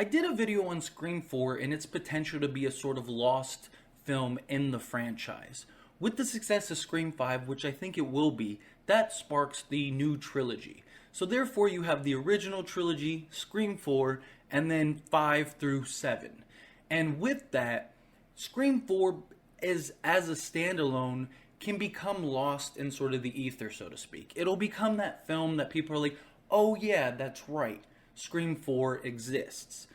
I did a video on Scream 4 and its potential to be a sort of lost film in the franchise. With the success of Scream 5, which I think it will be, that sparks the new trilogy. So therefore you have the original trilogy, Scream 4, and then 5 through 7. And with that, Scream 4 is, as a standalone, can become lost in sort of the ether, so to speak. It'll become that film that people are like, oh yeah, that's right, Scream 4 exists.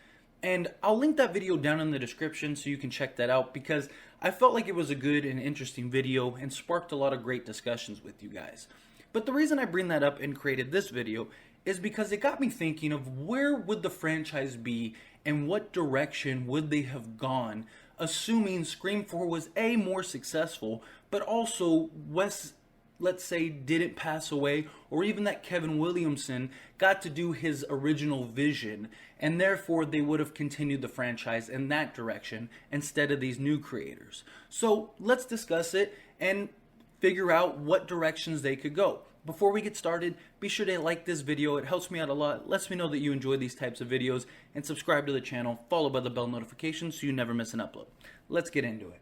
And I'll link that video down in the description so you can check that out, because I felt like it was a good and interesting video and sparked a lot of great discussions with you guys. But the reason I bring that up and created this video is because it got me thinking of where would the franchise be and what direction would they have gone, assuming Scream 4 was A, more successful, but also Wes, let's say, didn't pass away, or even that Kevin Williamson got to do his original vision, and therefore they would have continued the franchise in that direction instead of these new creators. So let's discuss it and figure out what directions they could go. Before we get started, be sure to like this video. It helps me out a lot, lets me know that you enjoy these types of videos, and subscribe to the channel, followed by the bell notification so you never miss an upload. Let's get into it.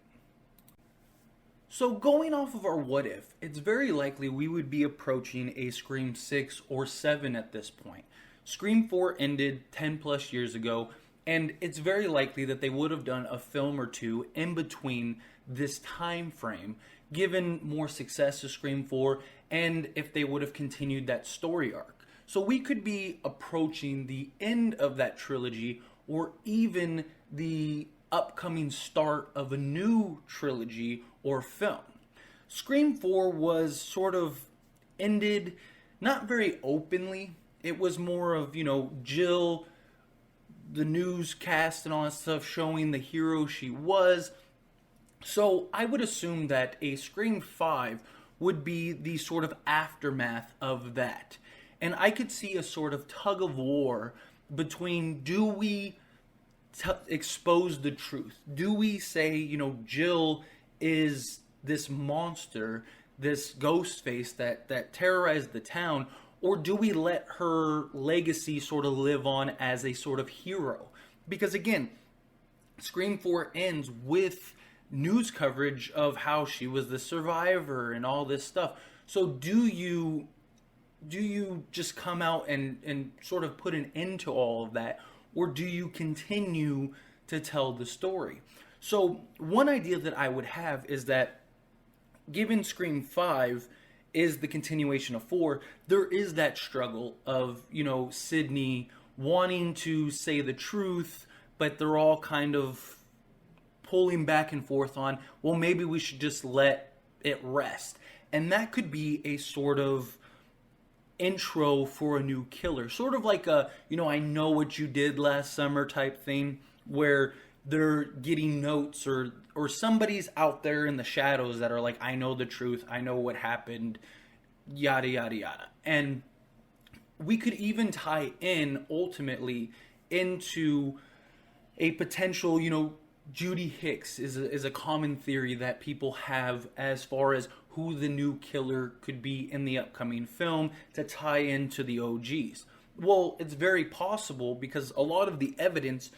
So going off of our what if, it's very likely we would be approaching a Scream 6 or 7 at this point. Scream 4 ended 10 plus years ago, and it's very likely that they would have done a film or two in between this time frame, given more success to Scream 4, and if they would have continued that story arc. So we could be approaching the end of that trilogy, or even the upcoming start of a new trilogy or film. Scream 4 was sort of ended not very openly. It was more of, Jill, the newscast and all that stuff showing the hero she was. So I would assume that a Scream 5 would be the sort of aftermath of that. And I could see a sort of tug of war between, do we expose the truth? Do we say, Jill is this monster, this ghost face that terrorized the town, or do we let her legacy sort of live on as a sort of hero? Because again, Scream 4 ends with news coverage of how she was the survivor and all this stuff. So do you just come out and sort of put an end to all of that, or do you continue to tell the story? So one idea that I would have is that given Scream 5 is the continuation of 4, there is that struggle of, Sydney wanting to say the truth, but they're all kind of pulling back and forth on, well, maybe we should just let it rest. And that could be a sort of intro for a new killer, sort of like a, I know what you did last summer type thing, where they're getting notes or somebody's out there in the shadows that are like, I know the truth, I know what happened, yada yada yada. And we could even tie in ultimately into a potential, Judy Hicks is a common theory that people have as far as who the new killer could be in the upcoming film to tie into the OGs. Well, it's very possible because a lot of the evidence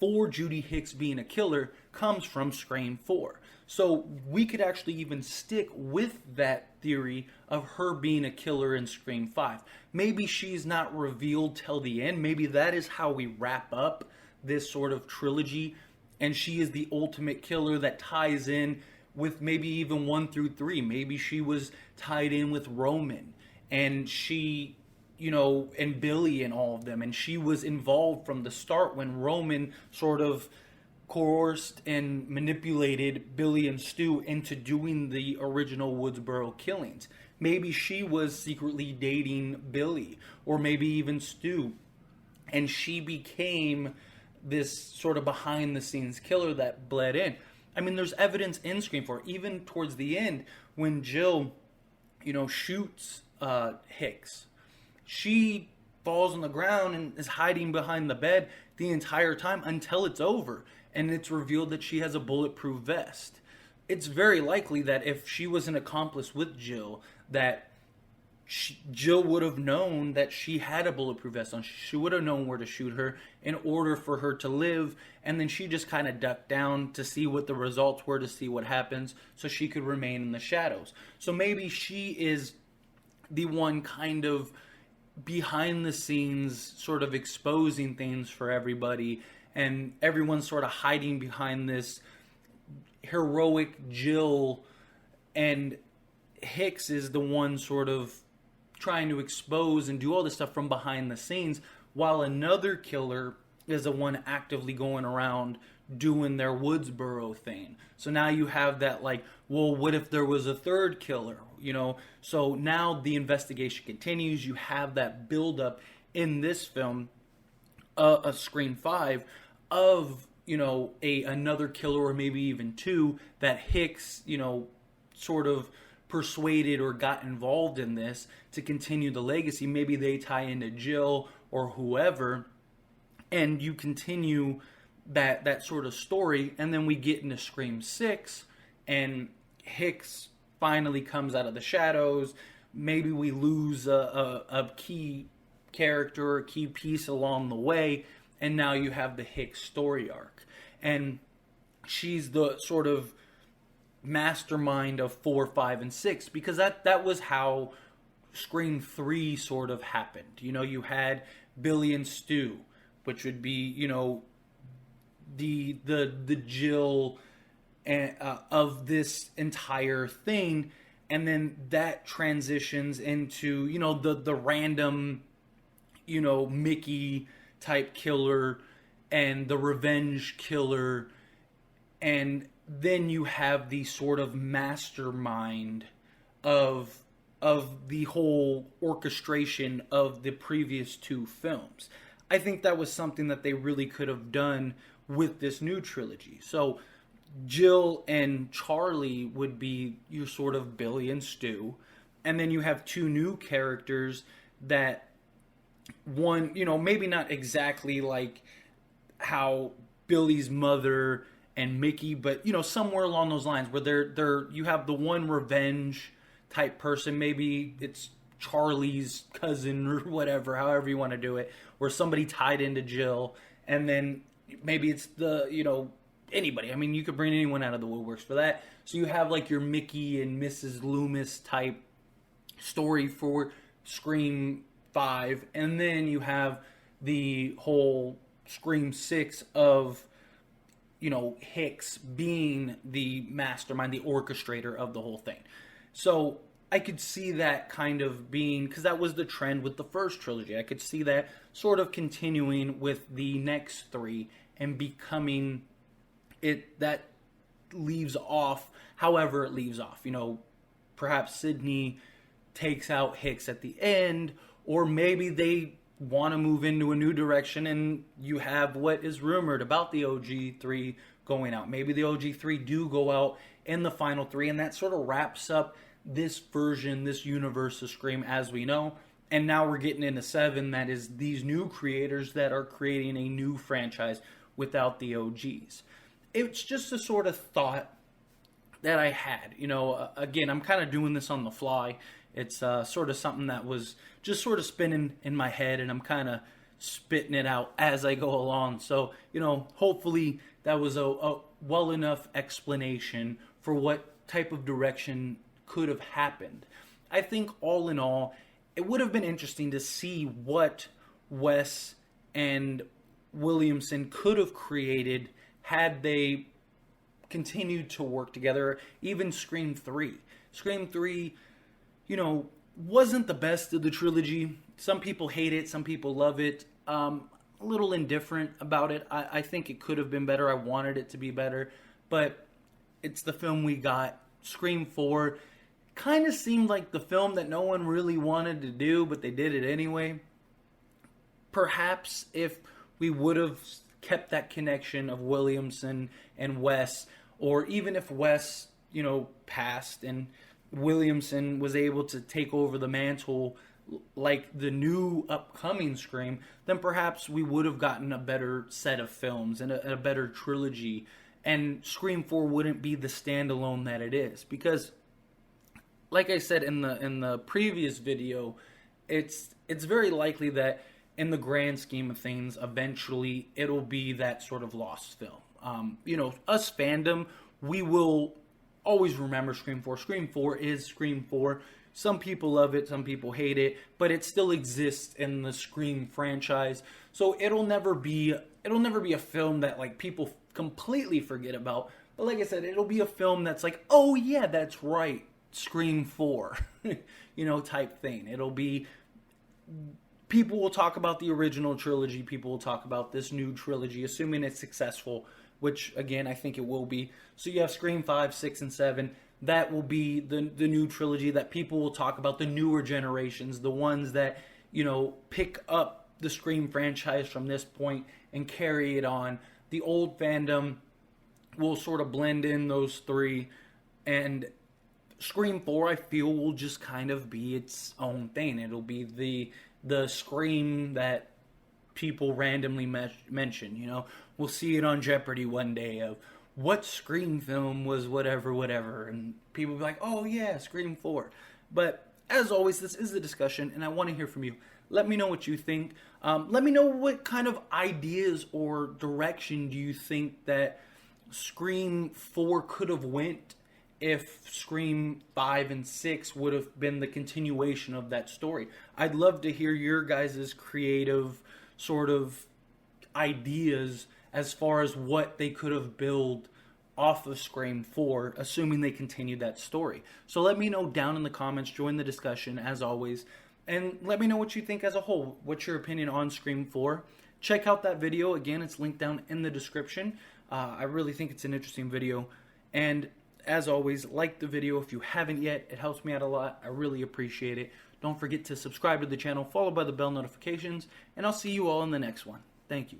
for Judy Hicks being a killer comes from Scream 4. So we could actually even stick with that theory of her being a killer in Scream 5. Maybe she's not revealed till the end. Maybe that is how we wrap up this sort of trilogy, and she is the ultimate killer that ties in with maybe even 1 through 3. Maybe she was tied in with Roman, and she, and Billy and all of them, and she was involved from the start when Roman sort of coerced and manipulated Billy and Stu into doing the original Woodsboro killings. Maybe she was secretly dating Billy, or maybe even Stu, and she became this sort of behind the scenes killer that bled in. I mean, there's evidence in Scream 4, even towards the end when Jill, shoots Hicks. She falls on the ground and is hiding behind the bed the entire time until it's over, and it's revealed that she has a bulletproof vest. It's very likely that if she was an accomplice with Jill, that Jill would have known that she had a bulletproof vest on. She would have known where to shoot her in order for her to live. And then she just kind of ducked down to see what the results were, to see what happens, so she could remain in the shadows. So maybe she is the one kind of behind the scenes, sort of exposing things for everybody. And everyone's sort of hiding behind this heroic Jill. And Hicks is the one sort of trying to expose and do all this stuff from behind the scenes, while another killer is the one actively going around doing their Woodsboro thing. So now you have that, like, well, what if there was a third killer? So now the investigation continues. You have that buildup in this film, a Scream 5, of, another killer, or maybe even two, that Hicks, sort of persuaded or got involved in this to continue the legacy. Maybe they tie into Jill or whoever, and you continue that sort of story. And then we get into Scream 6, and Hicks finally comes out of the shadows. Maybe we lose a key character, a key piece along the way, and now you have the Hicks story arc. And she's the sort of mastermind of 4, 5, and 6, because that was how Scream 3 sort of happened. You had Billy and Stu, which would be, the Jill of this entire thing, and then that transitions into, the random, Mickey type killer and the revenge killer. And then you have the sort of mastermind of the whole orchestration of the previous two films. I think that was something that they really could have done with this new trilogy. So Jill and Charlie would be your sort of Billy and Stu. And then you have two new characters that, one, maybe not exactly like how Billy's mother and Mickey, but somewhere along those lines, where they're you have the one revenge type person. Maybe it's Charlie's cousin or whatever, however you want to do it, or somebody tied into Jill. And then maybe it's the anybody. I mean, you could bring anyone out of the woodworks for that. So you have like your Mickey and Mrs. Loomis type story for Scream 5, and then you have the whole Scream 6 of Hicks being the mastermind, the orchestrator of the whole thing. So I could see that kind of being, because that was the trend with the first trilogy. I could see that sort of continuing with the next three and becoming it that leaves off however it leaves off. Perhaps Sydney takes out Hicks at the end, or maybe they want to move into a new direction, and you have what is rumored about the OG3 going out. Maybe the OG3 do go out in the final three, and that sort of wraps up this version, this universe of Scream as we know. And now we're getting into 7, that is these new creators that are creating a new franchise without the OGs. It's just a sort of thought that I had. Again, I'm kind of doing this on the fly. It's sort of something that was just sort of spinning in my head, and I'm kind of spitting it out as I go along. So, hopefully that was a well enough explanation for what type of direction could have happened. I think all in all, it would have been interesting to see what Wes and Williamson could have created had they continued to work together. Even Scream 3. Scream 3, wasn't the best of the trilogy. Some people hate it, some people love it. A little indifferent about it. I think it could have been better. I wanted it to be better. But it's the film we got. Scream 4 kind of seemed like the film that no one really wanted to do, but they did it anyway. Perhaps if we would have kept that connection of Williamson and Wes, or even if Wes, passed and Williamson was able to take over the mantle like the new upcoming Scream, then perhaps we would have gotten a better set of films and a better trilogy, and Scream 4 wouldn't be the standalone that it is. Because like I said in the previous video, it's very likely that in the grand scheme of things, eventually it'll be that sort of lost film. Us fandom, we will always remember Scream 4. Scream 4 is Scream 4. Some people love it, some people hate it, but it still exists in the Scream franchise. So it'll never be a film that like people completely forget about. But like I said, it'll be a film that's like, oh yeah, that's right, Scream 4, type thing. It'll be, people will talk about the original trilogy, people will talk about this new trilogy, assuming it's successful, which again, I think it will be. So you have Scream 5, 6, and 7. That will be the new trilogy that people will talk about, the newer generations, the ones that, pick up the Scream franchise from this point and carry it on. The old fandom will sort of blend in those three, and Scream 4, I feel, will just kind of be its own thing. It'll be the Scream that people randomly mention, We'll see it on Jeopardy one day of what Scream film was whatever, and people will be like, oh yeah, Scream 4. But as always, this is the discussion, and I want to hear from you. Let me know what you think. Let me know what kind of ideas or direction do you think that Scream 4 could have went if Scream 5 and 6 would have been the continuation of that story. I'd love to hear your guys' creative sort of ideas as far as what they could have built off of Scream 4, assuming they continued that story. So let me know down in the comments, join the discussion as always, and let me know what you think as a whole. What's your opinion on Scream 4? Check out that video. Again, it's linked down in the description. I really think it's an interesting video. And as always, like the video if you haven't yet. It helps me out a lot. I really appreciate it. Don't forget to subscribe to the channel, followed by the bell notifications, and I'll see you all in the next one. Thank you.